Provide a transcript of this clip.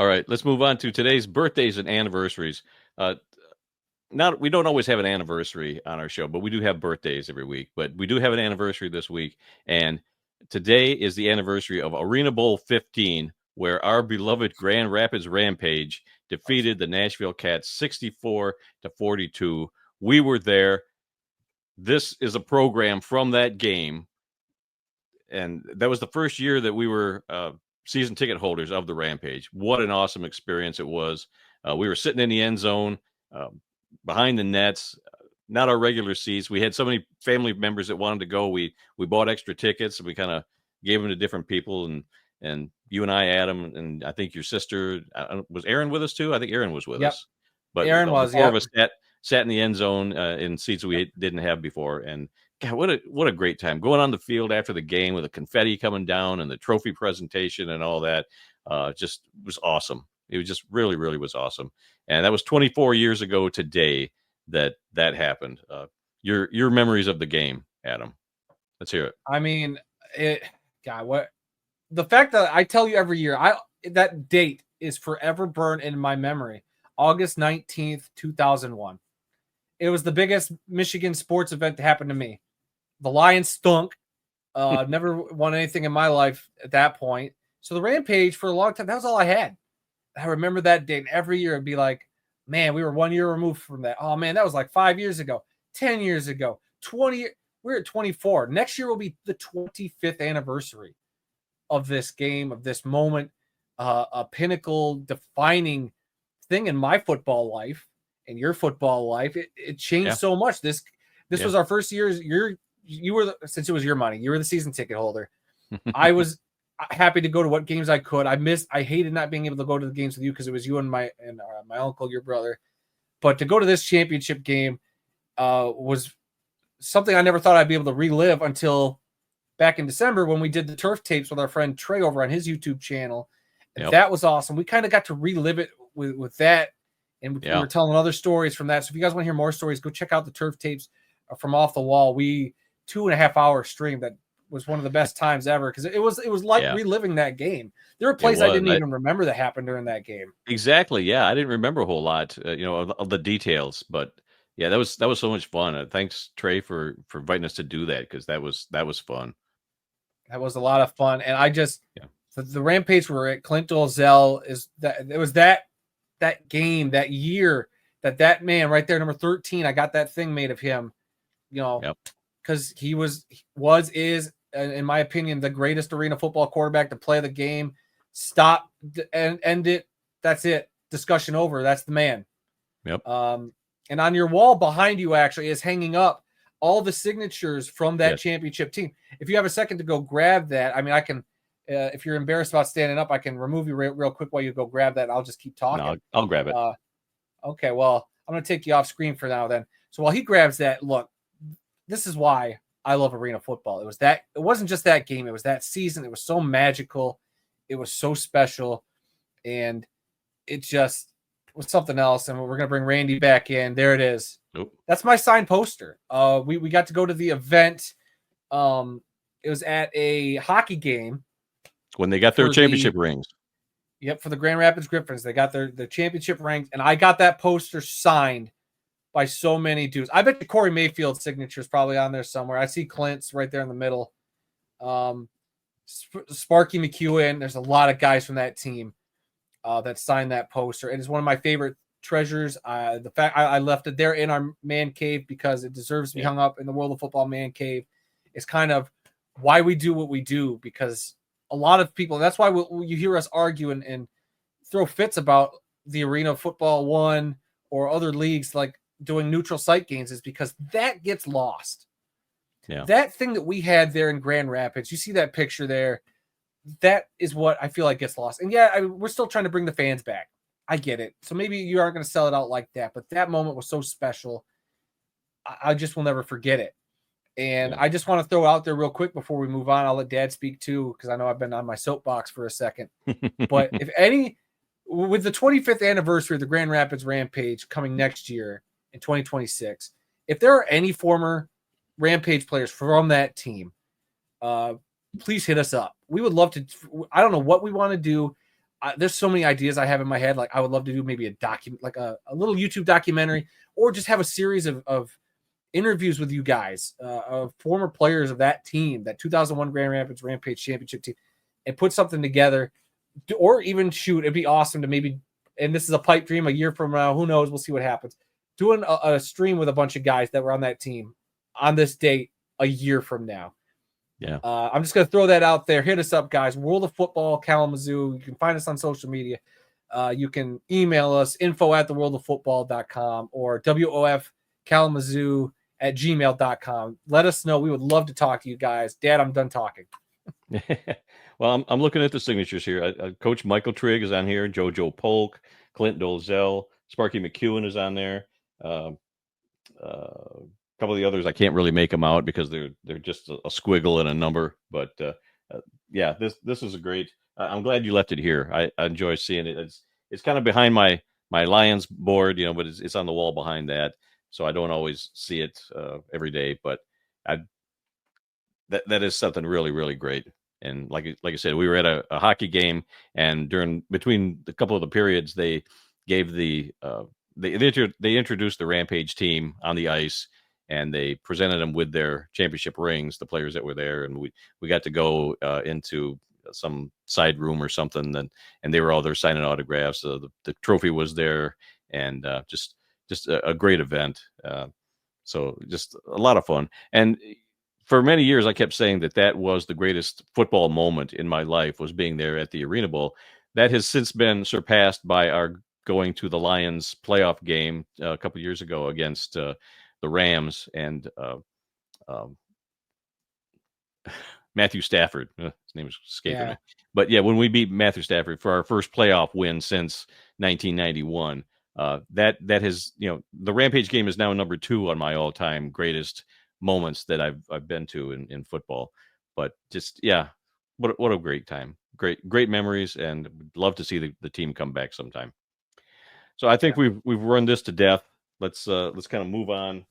All right, let's move on to today's birthdays and anniversaries. Uh, we don't always have an anniversary on our show, but we do have birthdays every week. But we do have an anniversary this week, and today is the anniversary of ArenaBowl XV, where our beloved Grand Rapids Rampage defeated the Nashville Cats 64-42. We were there. This is a program from that game, and that was the first year that we were season ticket holders of the Rampage. What an awesome experience it was. We were sitting in the end zone, behind the nets, not our regular seats. We had so many family members that wanted to go. We bought extra tickets, and we kind of gave them to different people. And you and I, Adam, and I think your sister, was Aaron with us too? I think Aaron was with us. But Aaron was, four of us sat in the end zone in seats we didn't have before. And God, what a great time going on the field after the game with the confetti coming down and the trophy presentation and all that. Just was awesome. It was just really, really was awesome. And that was 24 years ago today that happened. Your memories of the game, Adam. Let's hear it. I mean, the fact that I tell you every year, that date is forever burned in my memory. August 19th, 2001. It was the biggest Michigan sports event to happen to me. The Lions stunk. Never won anything in my life at that point. So the Rampage for a long time, that was all I had. I remember that date. And every year it'd be like, man, we were 1 year removed from that. Oh, man, that was like 5 years ago, 10 years ago, 20. We're at 24. Next year will be the 25th anniversary of this game, of this moment, a pinnacle defining thing in my football life and your football life. It changed so much. This was our first year. You were since it was your money, you were the season ticket holder. I was happy to go to what games I could. I hated not being able to go to the games with you because it was you and my uncle, your brother. But to go to this championship game was something I never thought I'd be able to relive until back in December when we did the turf tapes with our friend Trey over on his YouTube channel. And that was awesome. We kind of got to relive it with that. And we were telling other stories from that. So if you guys want to hear more stories, go check out the turf tapes from Off the Wall. 2.5 hour stream that was one of the best times ever because it was like reliving that game. There were plays I didn't even remember that happened during that game. Exactly. Yeah, I didn't remember a whole lot, of the details, but yeah, that was so much fun. Thanks, Trey, for inviting us to do that because that was fun. That was a lot of fun, and I just the Rampage were at Clint Dolezal it was that game that year that man right there, number 13. I got that thing made of him, because he is, in my opinion, the greatest arena football quarterback to play the game. Stop and end it. That's it. Discussion over. That's the man. Yep. And on your wall behind you actually is hanging up all the signatures from that championship team. If you have a second to go grab that, I mean, I can. If you're embarrassed about standing up, I can remove you real quick while you go grab that. I'll just keep talking. No, I'll grab it. Okay. Well, I'm going to take you off screen for now then. So while he grabs that, look. This is why I love arena football. It wasn't just that game. It was that season. It was so magical. It was so special. And it just was something else. And we're going to bring Randy back in. There it is. Nope. That's my signed poster. We got to go to the event. It was at a hockey game. When they got their championship rings. Yep, for the Grand Rapids Griffins. They got their championship rings. And I got that poster signed by so many dudes. I bet the Corey Mayfield signature is probably on there somewhere. I see Clint's right there in the middle. Sparky McEwen. There's a lot of guys from that team that signed that poster. And it's one of my favorite treasures. The fact I left it there in our man cave because it deserves to be hung up in the World of Football man cave. It's kind of why we do what we do, because a lot of people, that's why you hear us argue and throw fits about the Arena Football 1 or other leagues like doing neutral site games, is because that gets lost. Yeah. That thing that we had there in Grand Rapids, you see that picture there, that is what I feel like gets lost. And we're still trying to bring the fans back. I get it. So maybe you aren't going to sell it out like that, but that moment was so special. I just will never forget it. And I just want to throw out there real quick before we move on. I'll let Dad speak too, because I know I've been on my soapbox for a second. But with the 25th anniversary of the Grand Rapids Rampage coming next year in 2026, if there are any former Rampage players from that team, please hit us up. We would love to. I don't know what we want to do. there's so many ideas I have in my head. Like I would love to do maybe like a little YouTube documentary, or just have a series of interviews with you guys, of former players of that team, that 2001 Grand Rapids Rampage championship team, and put something together. Or even shoot, it'd be awesome to maybe, and this is a pipe dream, a year from now, who knows, we'll see what happens, doing a stream with a bunch of guys that were on that team on this date a year from now. Yeah. I'm just going to throw that out there. Hit us up, guys. World of Football Kalamazoo. You can find us on social media. You can email us, info@theworldoffootball.com, or wofkalamazoo@gmail.com. Let us know. We would love to talk to you guys. Dad, I'm done talking. Well, I'm looking at the signatures here. Coach Michael Trigg is on here. Jojo Polk, Clint Dolzell, Sparky McEwen is on there. A couple of the others, I can't really make them out because they're just a squiggle and a number. But yeah, this is a great. I'm glad you left it here. I enjoy seeing it. It's kind of behind my Lions board, but it's on the wall behind that, so I don't always see it every day. But that is something really, really great. And like I said, we were at a hockey game, and between a couple of the periods, they gave they introduced the Rampage team on the ice, and they presented them with their championship rings, the players that were there, and we got to go into some side room or something, and they were all there signing autographs. The trophy was there, and just a great event. So just a lot of fun. And for many years, I kept saying that was the greatest football moment in my life, was being there at the ArenaBowl. That has since been surpassed by our going to the Lions playoff game a couple of years ago against the Rams, and Matthew Stafford. His name is escaping me. But yeah, when we beat Matthew Stafford for our first playoff win since 1991, that has, the Rampage game is now number 2 on my all-time greatest moments that I've been to in football. But just, yeah, what a great time. Great memories, and love to see the team come back sometime. So I think we've run this to death. Let's kind of move on